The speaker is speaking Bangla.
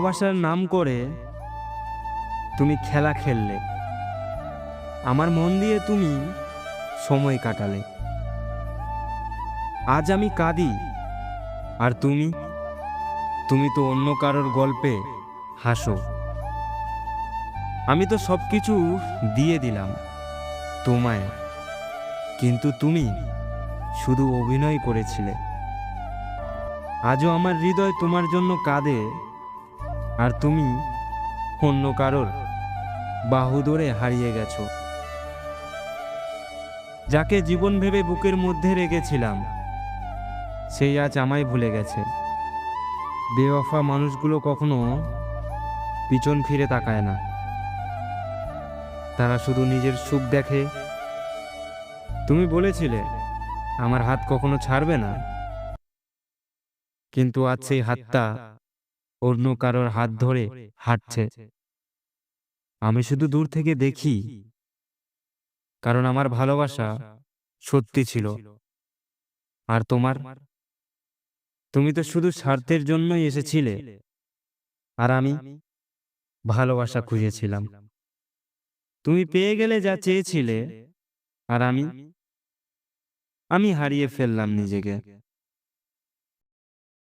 ভালোবাসার নাম করে তুমি খেলা খেললে, আমার মন দিয়ে তুমি সময় কাটালে। আজ আমি কাঁদি, আর তুমি তুমি তো অন্য কারোর গল্পে হাসো। আমি তো সবকিছু দিয়ে দিলাম তোমায়, কিন্তু তুমি শুধু অভিনয় করেছিলে। আজও আমার হৃদয় তোমার জন্য কাঁদে, আর তুমি অন্য কারোর বাহু ধরে হারিয়ে গেছো। যাকে জীবন ভেবে বুকের মধ্যে রেখেছিলাম, সেই আজ আমায় ভুলে গেছে। বেওয়াফা মানুষগুলো কখনো পিছন ফিরে তাকায় না, তারা শুধু নিজের সুখ দেখে। তুমি বলেছিলে আমার হাত কখনো ছাড়বে না, কিন্তু আজ সেই হাতটা অন্য কারোর হাত ধরে হাঁটছে। আমি শুধু দূর থেকে দেখি, কারণ আমার ভালোবাসা সত্যি ছিল। আর তুমি তো শুধু স্বার্থের জন্যই এসেছিলে, আর আমি ভালোবাসা খুঁজেছিলাম। তুমি পেয়ে গেলে যা চেয়েছিলে, আর আমি হারিয়ে ফেললাম নিজেকে।